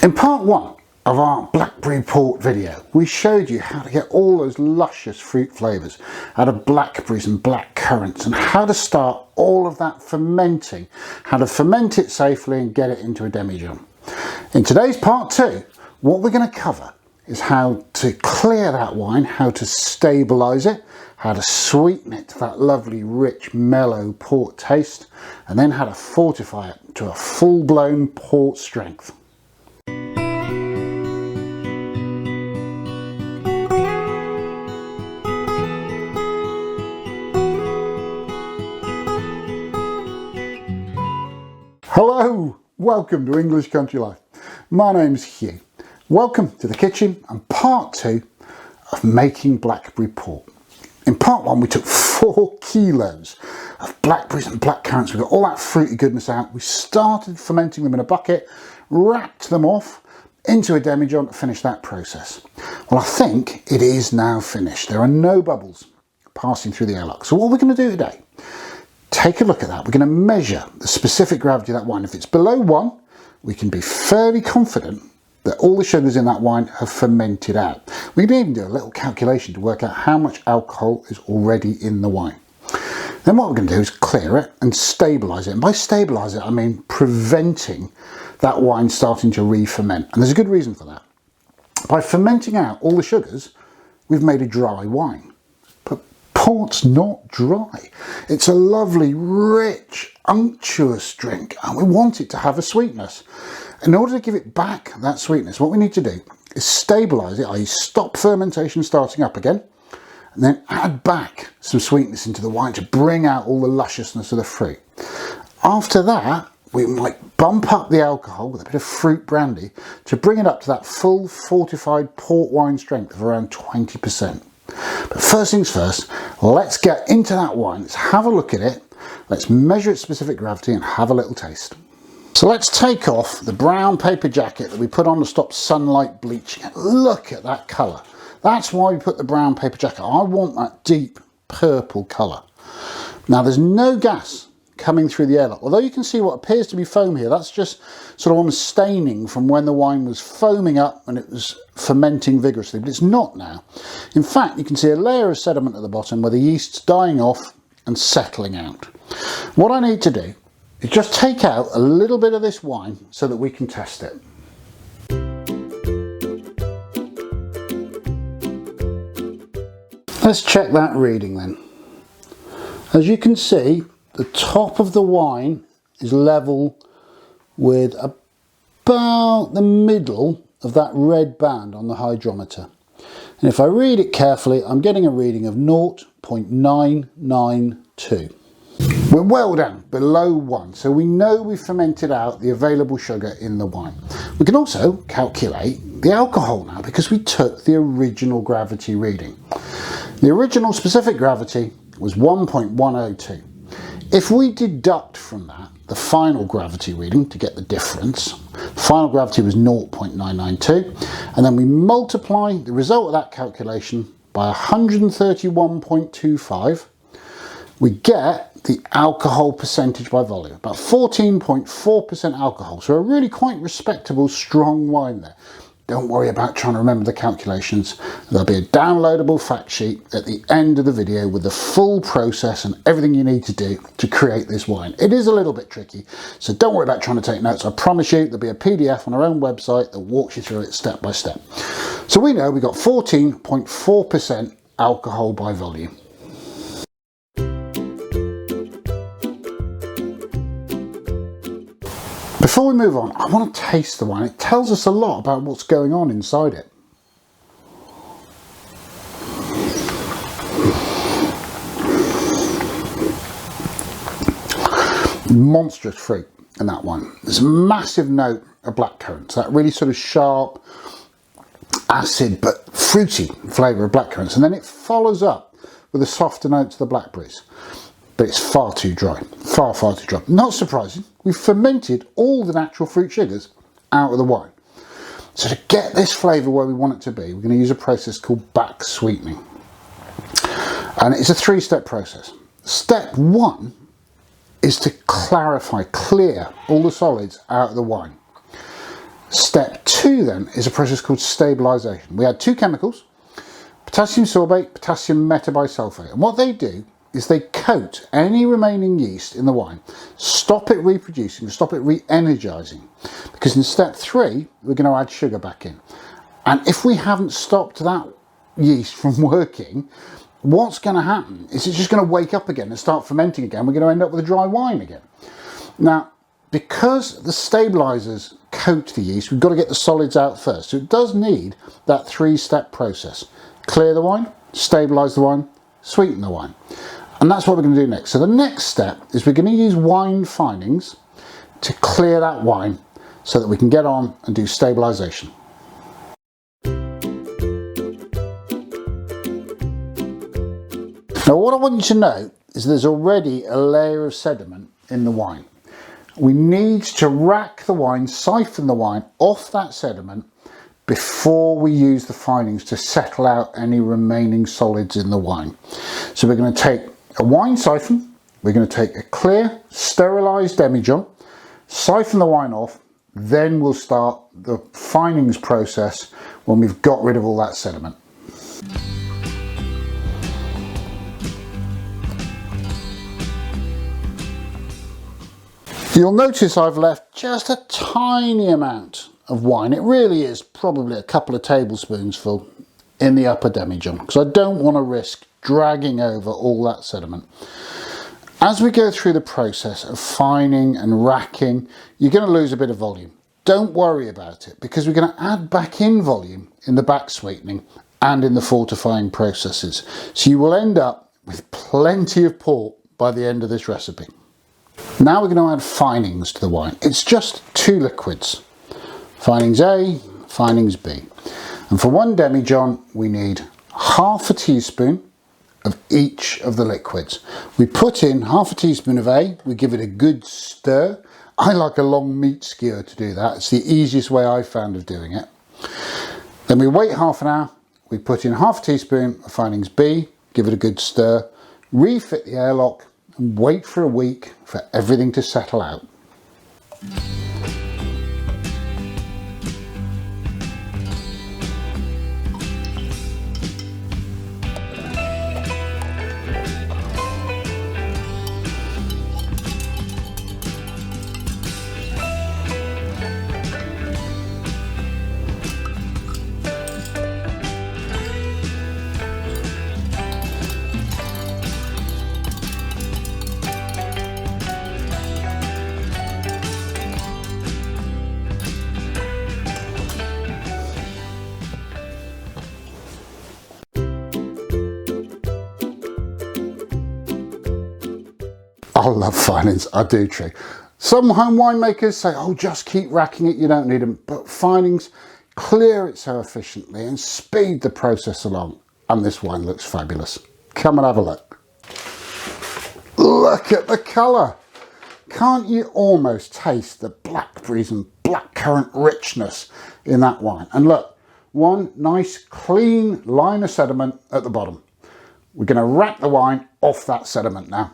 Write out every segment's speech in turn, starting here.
In part one of our Blackberry Port video, we showed you how to get all those luscious fruit flavours out of blackberries and blackcurrants and how to start all of that fermenting, how to ferment it safely and get it into a demijohn. In today's part two, what we're going to cover is how to clear that wine, how to stabilise it, how to sweeten it to that lovely, rich, mellow port taste, and then how to fortify it to a full-blown port strength. Hello, welcome to English Country Life. My name's Hugh. Welcome to the kitchen and part two of making Blackberry Port. In part one, we took 4 kilos of blackberries and blackcurrants. We got all that fruity goodness out. We started fermenting them in a bucket, wrapped them off into a demijohn to finish that process. Well, I think it is now finished. There are no bubbles passing through the airlock. So what we're going to do today, take a look at that. We're going to measure the specific gravity of that wine. If it's below 1, we can be fairly confident that all the sugars in that wine have fermented out. We can even do a little calculation to work out how much alcohol is already in the wine. Then what we're going to do is clear it and stabilise it. And by stabilise it, I mean preventing that wine starting to re-ferment. And there's a good reason for that. By fermenting out all the sugars, we've made a dry wine. But port's not dry. It's a lovely, rich, unctuous drink, and we want it to have a sweetness. In order to give it back that sweetness, what we need to do is stabilise it, i.e. stop fermentation starting up again, and then add back some sweetness into the wine to bring out all the lusciousness of the fruit. After that, we might bump up the alcohol with a bit of fruit brandy to bring it up to that full fortified port wine strength of around 20%. But first things first, let's get into that wine, let's have a look at it, let's measure its specific gravity and have a little taste. So let's take off the brown paper jacket that we put on to stop sunlight bleaching it. Look at that colour. That's why we put the brown paper jacket. I want that deep purple colour. Now there's no gas coming through the airlock. Although you can see what appears to be foam here, that's just sort of almost staining from when the wine was foaming up and it was fermenting vigorously, but it's not now. In fact, you can see a layer of sediment at the bottom where the yeast's dying off and settling out. What I need to do is just take out a little bit of this wine so that we can test it. Let's check that reading then. As you can see, the top of the wine is level with about the middle of that red band on the hydrometer. And if I read it carefully, I'm getting a reading of 0.992. We're well down, below 1, so we know we've fermented out the available sugar in the wine. We can also calculate the alcohol now because we took the original gravity reading. The original specific gravity was 1.102. If we deduct from that the final gravity reading to get the difference, the final gravity was 0.992, and then we multiply the result of that calculation by 131.25, we get the alcohol percentage by volume, about 14.4% alcohol. So a really quite respectable, strong wine there. Don't worry about trying to remember the calculations. There'll be a downloadable fact sheet at the end of the video with the full process and everything you need to do to create this wine. It is a little bit tricky, so don't worry about trying to take notes. I promise you there'll be a PDF on our own website that walks you through it step by step. So we know we got 14.4% alcohol by volume. Before we move on, I want to taste the wine. It tells us a lot about what's going on inside it. Monstrous fruit in that one. There's a massive note of blackcurrants, that really sort of sharp, acid but fruity flavour of blackcurrants, and then it follows up with the softer notes of the blackberries. But it's far too dry, far too dry. Not surprising, we've fermented all the natural fruit sugars out of the wine. So to get this flavour where we want it to be, we're going to use a process called back sweetening. And it's a 3-step process. Step 1 is to clarify, clear all the solids out of the wine. Step 2 then is a process called stabilisation. We add 2 chemicals, potassium sorbate, potassium metabisulfate, and what they do is they coat any remaining yeast in the wine, stop it reproducing, stop it re-energising, because in step 3 we're going to add sugar back in. And if we haven't stopped that yeast from working, what's going to happen is it's just going to wake up again and start fermenting again. We're going to end up with a dry wine again. Now, because the stabilisers coat the yeast, we've got to get the solids out first. So it does need that 3-step process. Clear the wine, stabilise the wine, sweeten the wine. And that's what we're going to do next. So the next step is we're going to use wine finings to clear that wine so that we can get on and do stabilisation. Now what I want you to know is there's already a layer of sediment in the wine. We need to rack the wine, siphon the wine off that sediment before we use the finings to settle out any remaining solids in the wine. So we're going to take a wine siphon, we're going to take a clear, sterilised demijohn, siphon the wine off, then we'll start the finings process when we've got rid of all that sediment. You'll notice I've left just a tiny amount of wine. It really is probably a couple of tablespoons full in the upper demijohn, because I don't want to risk dragging over all that sediment. As we go through the process of fining and racking, you're going to lose a bit of volume. Don't worry about it, because we're going to add back in volume in the back sweetening and in the fortifying processes. So you will end up with plenty of port by the end of this recipe. Now we're going to add finings to the wine. It's just 2 liquids. Finings A, finings B. And for 1 demijohn we need half a teaspoon of each of the liquids. We put in half a teaspoon of A, we give it a good stir. I like a long meat skewer to do that. It's the easiest way I've found of doing it. Then we wait half an hour, we put in half a teaspoon of finings B, give it a good stir, refit the airlock and wait for a week for everything to settle out. I love finings, I do too. Some home winemakers say, oh, just keep racking it, you don't need them. But finings clear it so efficiently and speed the process along. And this wine looks fabulous. Come and have a look. Look at the colour. Can't you almost taste the blackberries and blackcurrant richness in that wine? And look, one nice clean line of sediment at the bottom. We're going to rack the wine off that sediment now.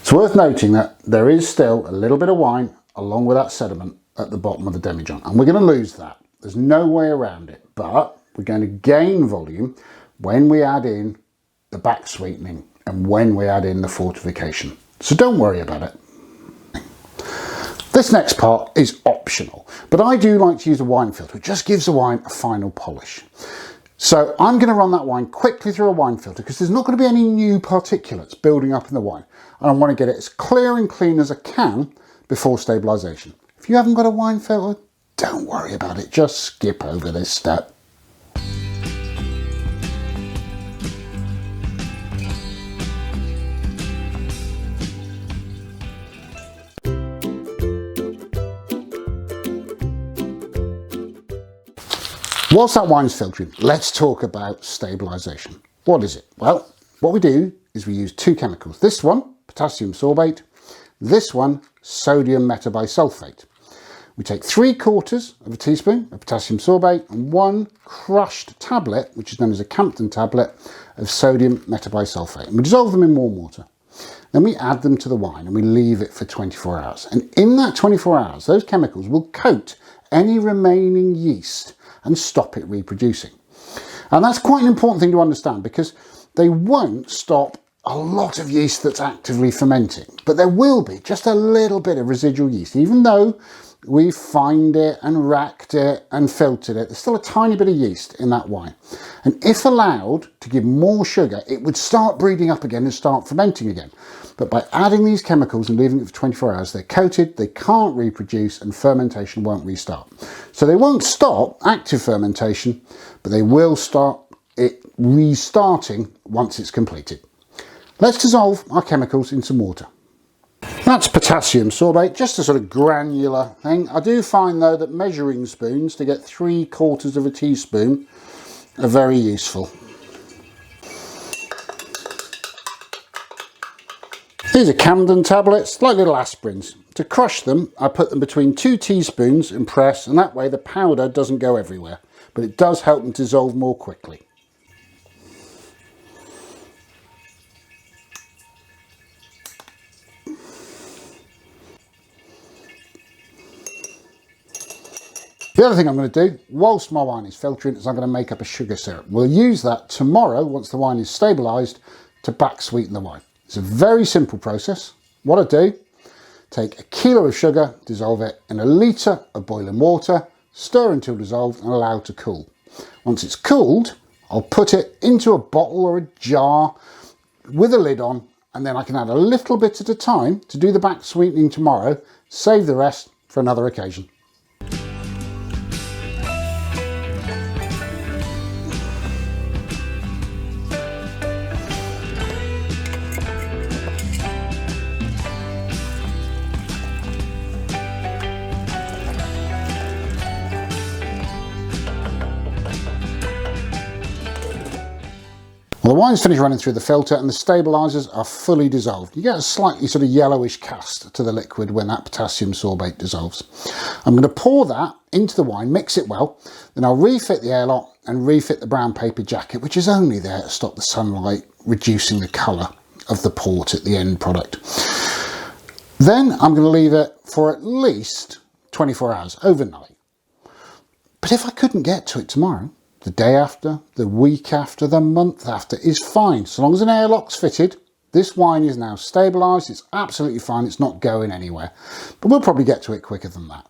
It's worth noting that there is still a little bit of wine along with that sediment at the bottom of the demijohn, and we're going to lose that. There's no way around it, but we're going to gain volume when we add in the back sweetening and when we add in the fortification. So don't worry about it. This next part is optional, but I do like to use a wine filter. It just gives the wine a final polish. So I'm going to run that wine quickly through a wine filter because there's not going to be any new particulates building up in the wine. And I want to get it as clear and clean as I can before stabilisation. If you haven't got a wine filter, don't worry about it. Just skip over this step. Whilst that wine's filtering, let's talk about stabilisation. What is it? Well, what we do is we use two chemicals. This one, potassium sorbate. This one, sodium metabisulfate. We take 3/4 of a teaspoon of potassium sorbate and 1 crushed tablet, which is known as a Campden tablet, of sodium metabisulfate. And we dissolve them in warm water. Then we add them to the wine and we leave it for 24 hours. And in that 24 hours, those chemicals will coat any remaining yeast and stop it reproducing. And that's quite an important thing to understand, because they won't stop a lot of yeast that's actively fermenting, but there will be just a little bit of residual yeast. Even though we fined it and racked it and filtered it, there's still a tiny bit of yeast in that wine. And if allowed to give more sugar, it would start breeding up again and start fermenting again. But by adding these chemicals and leaving it for 24 hours, they're coated, they can't reproduce, and fermentation won't restart. So they won't stop active fermentation, but they will start it restarting once it's completed. Let's dissolve our chemicals in some water. That's potassium sorbate, just a sort of granular thing. I do find though that measuring spoons to get 3/4 of a teaspoon are very useful. These are Campden tablets, like little aspirins. To crush them, I put them between 2 teaspoons and press, and that way the powder doesn't go everywhere, but it does help them dissolve more quickly. The other thing I'm going to do, whilst my wine is filtering, is I'm going to make up a sugar syrup. We'll use that tomorrow, once the wine is stabilised, to back sweeten the wine. It's a very simple process. What I do, take 1 kilo of sugar, dissolve it in 1 litre of boiling water, stir until dissolved and allow to cool. Once it's cooled, I'll put it into a bottle or a jar with a lid on, and then I can add a little bit at a time to do the back sweetening tomorrow, save the rest for another occasion. Well, the wine's finished running through the filter and the stabilisers are fully dissolved. You get a slightly sort of yellowish cast to the liquid when that potassium sorbate dissolves. I'm going to pour that into the wine, mix it well, then I'll refit the airlock and refit the brown paper jacket, which is only there to stop the sunlight reducing the colour of the port at the end product. Then I'm going to leave it for at least 24 hours, overnight. But if I couldn't get to it tomorrow, the day after, the week after, the month after is fine. So long as an airlock's fitted, this wine is now stabilised, it's absolutely fine, it's not going anywhere. But we'll probably get to it quicker than that.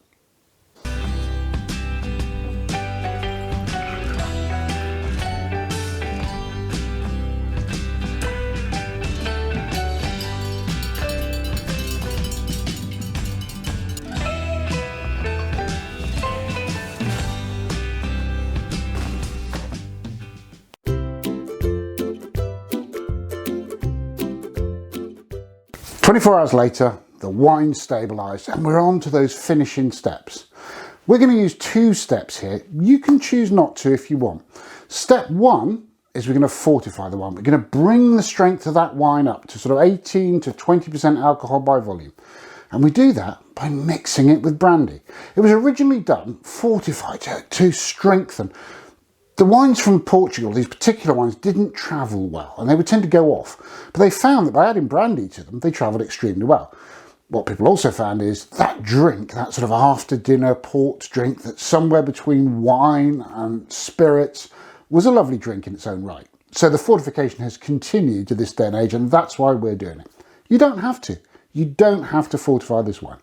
24 hours later, the wine's stabilised and we're on to those finishing steps. We're going to use 2 steps here. You can choose not to if you want. Step 1 is we're going to fortify the wine. We're going to bring the strength of that wine up to sort of 18 to 20% alcohol by volume. And we do that by mixing it with brandy. It was originally done, fortified, to strengthen. The wines from Portugal, these particular wines, didn't travel well and they would tend to go off. But they found that by adding brandy to them, they travelled extremely well. What people also found is that drink, that sort of after dinner port drink that's somewhere between wine and spirits, was a lovely drink in its own right. So the fortification has continued to this day and age, and that's why we're doing it. You don't have to. You don't have to fortify this wine.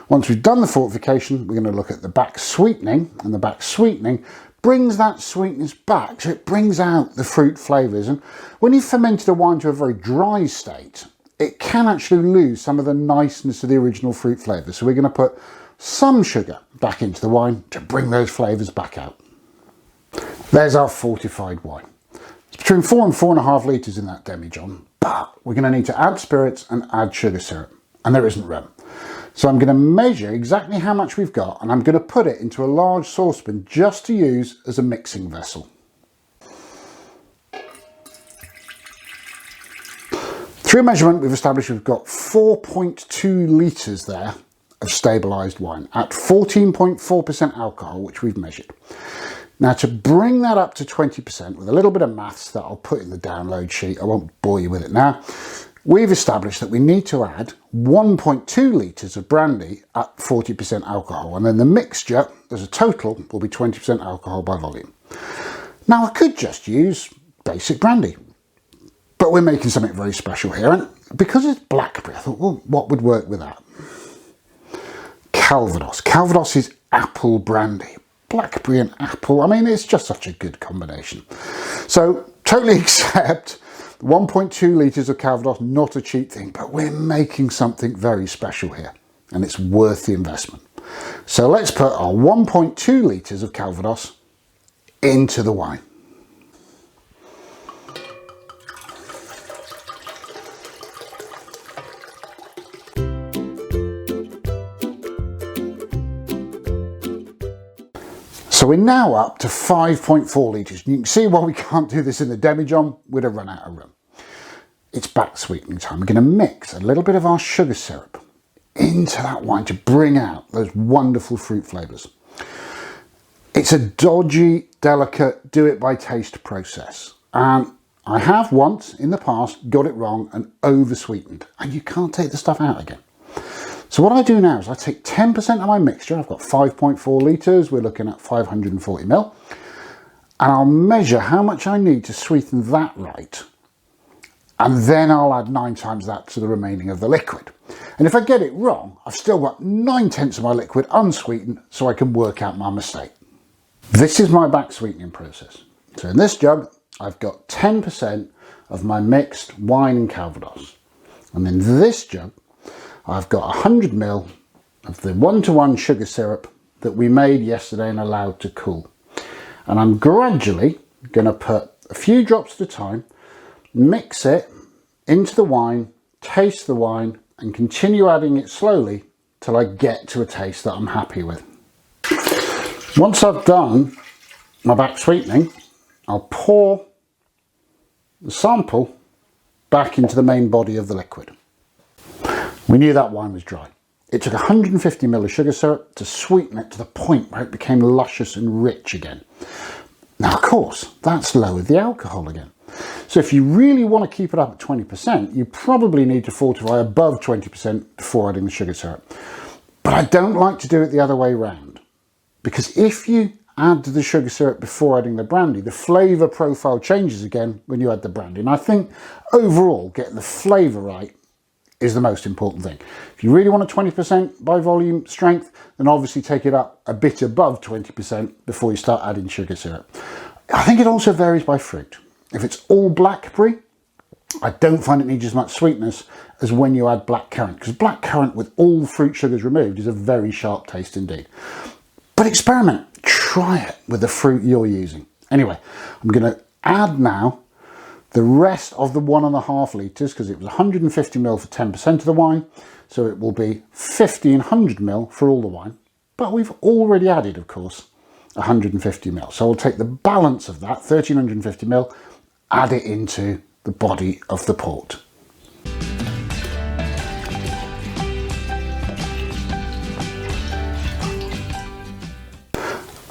Once we've done the fortification, we're going to look at the back sweetening, and the back sweetening brings that sweetness back, so it brings out the fruit flavours. And when you've fermented a wine to a very dry state, it can actually lose some of the niceness of the original fruit flavours. So we're going to put some sugar back into the wine to bring those flavours back out. There's our fortified wine. It's between 4 and 4.5 litres in that demijohn, but we're going to need to add spirits and add sugar syrup, and there isn't rum. So I'm going to measure exactly how much we've got, and I'm going to put it into a large saucepan just to use as a mixing vessel. Through measurement, we've established we've got 4.2 litres there of stabilised wine at 14.4% alcohol, which we've measured. Now, to bring that up to 20% with a little bit of maths that I'll put in the download sheet, I won't bore you with it now, we've established that we need to add 1.2 litres of brandy at 40% alcohol, and then the mixture as a total will be 20% alcohol by volume. Now, I could just use basic brandy, but we're making something very special here, and because it's blackberry, I thought, well, what would work with that? Calvados. Calvados is apple brandy. Blackberry and apple, I mean, it's just such a good combination. So, totally accept 1.2 litres of Calvados, not a cheap thing, but we're making something very special here, and it's worth the investment. So let's put our 1.2 litres of Calvados into the wine. So we're now up to 5.4 litres. You can see why we can't do this in the demijohn, we'd have run out of room. It's back sweetening time. We're going to mix a little bit of our sugar syrup into that wine to bring out those wonderful fruit flavours. It's a dodgy, delicate, do it by taste process. And I have once in the past got it wrong and over sweetened, and you can't take the stuff out again. So what I do now is I take 10% of my mixture. I've got 5.4 litres, we're looking at 540 ml, and I'll measure how much I need to sweeten that right, and then I'll add 9 times that to the remaining of the liquid. And if I get it wrong, I've still got 9/10 of my liquid unsweetened, so I can work out my mistake. This is my back sweetening process. So in this jug, I've got 10% of my mixed wine and Calvados, and in this jug, I've got 100 ml of the 1-to-1 sugar syrup that we made yesterday and allowed to cool. And I'm gradually going to put a few drops at a time, mix it into the wine, taste the wine, and continue adding it slowly till I get to a taste that I'm happy with. Once I've done my back sweetening, I'll pour the sample back into the main body of the liquid. We knew that wine was dry. It took 150 ml of sugar syrup to sweeten it to the point where it became luscious and rich again. Now, of course, that's lowered the alcohol again. So if you really want to keep it up at 20%, you probably need to fortify above 20% before adding the sugar syrup. But I don't like to do it the other way around, because if you add the sugar syrup before adding the brandy, the flavour profile changes again when you add the brandy. And I think overall, getting the flavour right is the most important thing. If you really want a 20% by volume strength, then obviously take it up a bit above 20% before you start adding sugar syrup. I think it also varies by fruit. If it's all blackberry, I don't find it needs as much sweetness as when you add blackcurrant, because blackcurrant with all fruit sugars removed is a very sharp taste indeed. But experiment, try it with the fruit you're using. Anyway, I'm going to add now the rest of the 1.5 litres, because it was 150 ml for 10% of the wine, so it will be 1500 ml for all the wine. But we've already added, of course, 150 ml. So I'll take the balance of that, 1350 ml, add it into the body of the port.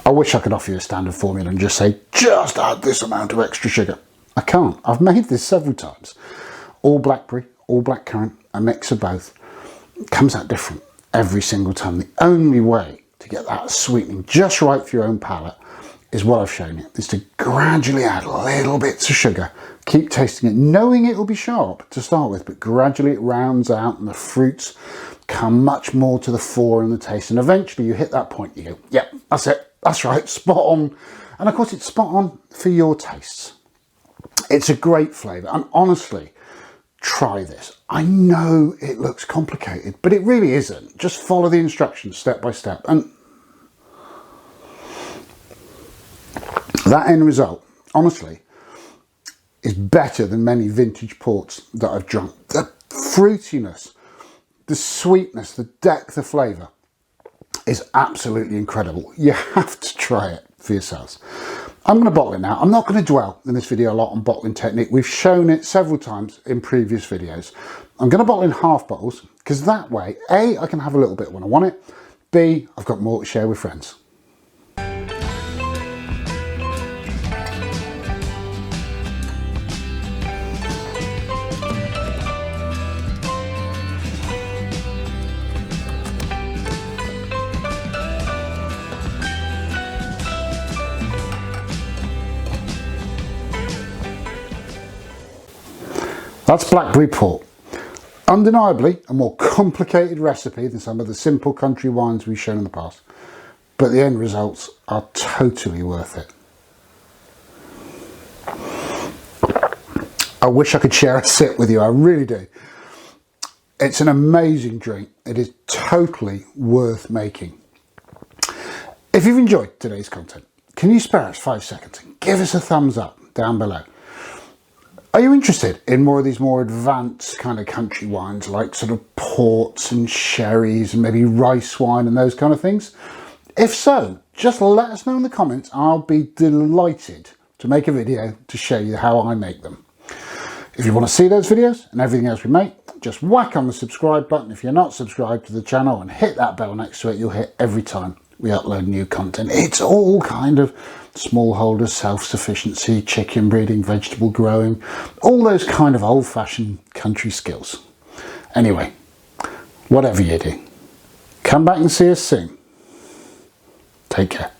I wish I could offer you a standard formula and just say, just add this amount of extra sugar. I can't. I've made this several times. All blackberry, all blackcurrant, a mix of both. It comes out different every single time. The only way to get that sweetening just right for your own palate is what I've shown you, is to gradually add little bits of sugar. Keep tasting it, knowing it will be sharp to start with, but gradually it rounds out and the fruits come much more to the fore in the taste. And eventually you hit that point, you go, yep, that's it, that's right, spot on. And of course it's spot on for your tastes. It's a great flavour, and honestly, try this. I know it looks complicated, but it really isn't. Just follow the instructions step by step, and that end result, honestly, is better than many vintage ports that I've drunk. The fruitiness the sweetness, the depth of flavour is absolutely incredible. You have to try it for yourselves. I'm going to bottle it now. I'm not going to dwell in this video a lot on bottling technique. We've shown it several times in previous videos. I'm going to bottle in half bottles because that way, A, I can have a little bit when I want it. B, I've got more to share with friends. That's Blackberry Port. Undeniably a more complicated recipe than some of the simple country wines we've shown in the past, but the end results are totally worth it. I wish I could share a sip with you, I really do. It's an amazing drink. It is totally worth making. If you've enjoyed today's content, can you spare us 5 seconds and give us a thumbs up down below? Are you interested in more of these more advanced kind of country wines, like sort of ports and sherries and maybe rice wine and those kind of things? If so, just let us know in the comments. I'll be delighted to make a video to show you how I make them. If you want to see those videos and everything else we make, just whack on the subscribe button if you're not subscribed to the channel and hit that bell next to it. You'll hit every time we upload new content. It's all kind of smallholder, self-sufficiency, chicken breeding, vegetable growing, all those kind of old-fashioned country skills. Anyway, whatever you do, come back and see us soon. Take care.